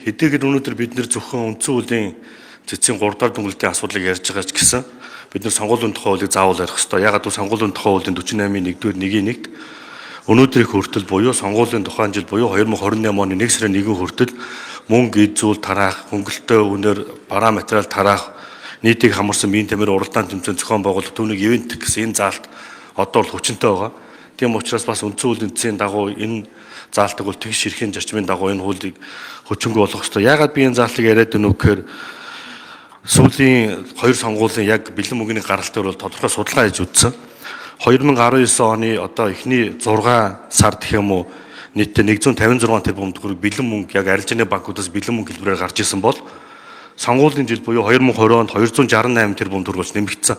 Хэдийгээр өнөөдөр бид нэр зөвхөн үндсэн хуулийн цэцгийн 3 дахь дүнгийн асуудлыг ярьж байгаа ч гэсэн бид нар сонгуулийн тухай хуулийг заавал ярих ёстой. Ягаад гэвэл сонгуулийн тухай хуулийн 48-ийн 1-р 1-ийн 1-д өнөөдрийн хүртэл буюу сонгуулийн тухайн жил буюу 2028 оны 1 сарын 1 хүртэл мөнгө, эд зүйл тараах, хөнгөлөлтөө үнээр бараа материал тараах, нийтийг хамарсан биеийн тамир уралдаан тэмцээн зохион байгуулах түүнийг ивент гэсэн энэ заалт одоо л хүчинтэй байгаа. Тийм учраас бас үндсэн хуулийн эцсийн дагуу энэ заалтыг бол тэгш ширхийн зарчмын дагуу энэ хуулийг хүчингүй болгох ёстой. Яагаад би энэ заалтыг яриад байна вэ гэхээр сүүлийн 2 сонгуулийн яг бэлэн мөнгөний гаралтаар бол тодорхой судалгаа хийж үзсэн. 2019 оны одоо эхний 6 сард гэх юм уу нийтдээ 156 тэрбум төгрөг бэлэн мөнгө яг арилжааны банкудаас бэлэн мөнгө хэлбэрээр гарч исэн бол сонгуулийн жил буюу 2020 онд 268 тэрбум төгрөгөөр нэмэгдсэн.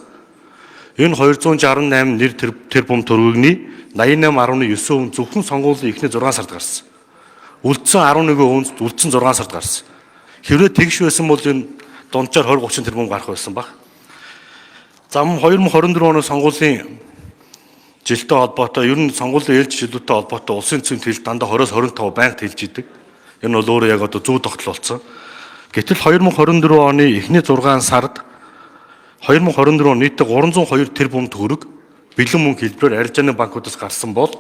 Энэ 268 нэр тэрбум төгрөгийн 88.9% зөвхөн сонгуулийн эхний 6 сард гарсан. Үлдсэн 11% үлдсэн 6 сард гарсан. Хэрвээ тэгш байсан бол энэ дунджаар 20-30 тэрбум гарах байсан баг. Зам 2024 оны сонгуулийн жилтэй холбоотой ер нь сонгуулийн ээлж жилүүтэй холбоотой улсын эцсийн хил дандаа 20-25 байнга хэлж идэг. Энэ бол өөрөө яг одоо зөв тогтол болсон. Гэтэл 2024 оны эхний 6 сард 2024 он нийтдээ 302 тэрбум төгрөг бэлэн мөнгө хэлбэрээр арилжааны банкудаас гарсан бол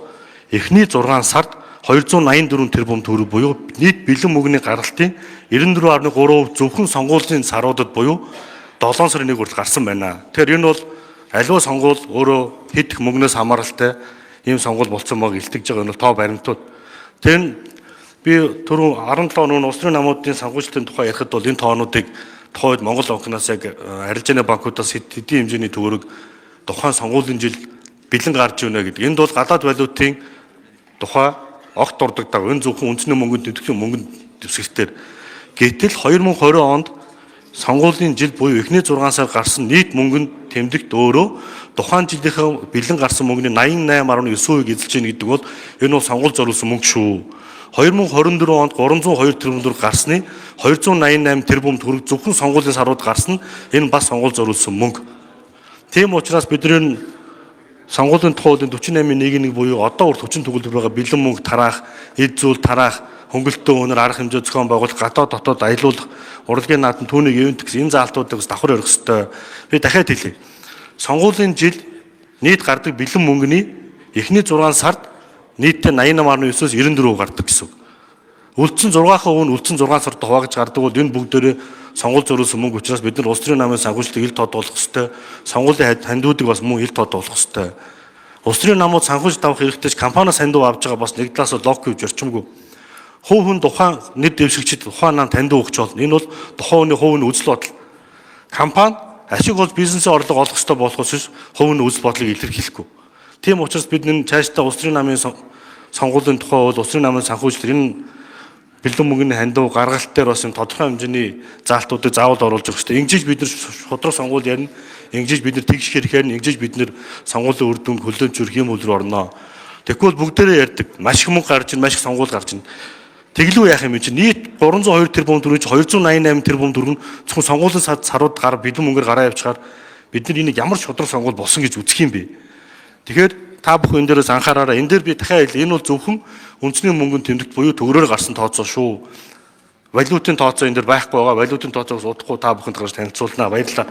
эхний 6 сард 284 тэрбум төгрөг буюу нийт бэлэн мөнгөний гаралтын 94.3% зөвхөн сонгуулийн саруудад буюу 7 сарын 1 хүртэл гарсан байна. Тэгэхээр энэ бол аливаа сонгуул өөрөө хэд их мөнгнөөс хамааралтай ийм сонгуул болсон байгааг илтгэж байгаа нь тоо баримтууд. Тэр би түрүү 17 оны улс төрийн намуудын санхүүжилтийн тухай ярихад бол энэ тоонуудыг тухайд Монгол банкнаас яг арилжааны банкудаас хэдийн хэмжээний төгрөг тухайн сонгуулийн жил бэлэн гарч ийнэ гэдэг. Энд бол гадаад валютын тухай огт дурддаг. Энэ зөвхөн үндэсний мөнгөнд төвлөрсөн мөнгөнд дэвсгэртээр. Гэтэл 2020 онд сонгуулийн жил буюу эхний 6 сар гарсан нийт мөнгөнд тэмдэгт өөрөө тухайн жилийнхээ бэлэн гарсан мөнгөний 88.9% эзэлж байна гэдэг бол энэ бол сонгуул зориулсан мөнгө шүү. 2024 онд 302 тэрбум төгрөг гарсны 288 тэрбум төгрөг зөвхөн сонгуулийн сарууд гарсан энэ бас сонгуул зориулсан мөнгө. Тийм учраас бидний сонгуулийн тухай хуулийн 48-ийн 1-1 буюу одоо хүртэл хүчин төгөлдөр байгаа бэлэн мөнгө тараах, эд зүйл тараах, хөнгөлөлтөө өнөр арга хэмжээ зохион байгуулах, гадаад дотоод аялуулах, урлагийн наадам түүнийг ивент гэсэн энэ заалтуудыг давхар өргөх ёстой. Би дахиад хэлье. Сонгуулийн жил нийт гардаг бэлэн мөнгөний эхний 6 сард нийтдээ 88.9-өөс 94% гардаг гэсэн. Үлдсэн 6% нь үлдсэн 6 сард хуваагдж гардаг бол энэ бүгдээрээ сонгуул зориулсан мөнгө учраас бид нар улс төрийн намын санхүүжилтийг ил тодруулах ёстой. Сонгуулийн хандуудыг бас мөн ил тодруулах ёстой. Улс төрийн намууд санхүүжилт авах хэрэгтэйч компаниас хандуу авч байгаа бас нэг талаас лог гэж орчимгүй. Хувь хүн тухайн нэр дэвшигчид тухайн нам тандуу өгч болно. Энэ бол тухайн хүний хувийн үзэл бодол. Компани ашиг бол бизнесийн орлого олох ёстой болохоос хувийн үзэл бодлыг илэрхийлэхгүй. Тийм учраас бид энэ цаашдаа улс төрийн намын сонгуулийн тухай бол улс төрийн намын санхүүжилт энэ бэлэн мөнгөний хандуу гаргалт дээр бас юм тодорхой хэмжээний заалтуудыг заавал оруулж өгөх хэрэгтэй. Ингэж бид нар шудраг сонгуул ярина. Ингэж бид нар тэгш хэрэг ярина. Ингэж бид нар сонгуулийн үр дүн хөлөөж зүрх юм хөл рүү орно. Тэгвэл бүгдээрээ ярьдаг. Маш их мөнгө гарч ийн, маш их сонгуул гарч ийн. Тэглүү яах юм чинь нийт 302 тэрбум төгрөг 288 тэрбум төгрөг зөвхөн сонгуулийн сарууд гар бэлэн мөнгөөр гараа явчихаар бид нар энийг ямар шудраг сонгуул болсон гэж үзэх юм бэ? Тэгэхээр та бүхэн энэ дээрээс анхаараарай. Энэ дээр би дахиад хэлье. Энэ бол зөвхөн үндэсний мөнгөнд тэмдэгт буюу төгрөгөөр гарсан тооцоо шүү. Валютын тооцоо энэ дээр байхгүй байгаа. Валютын тооцоогоос удахгүй та бүхэнд гарч танилцуулнаа. Баярлалаа.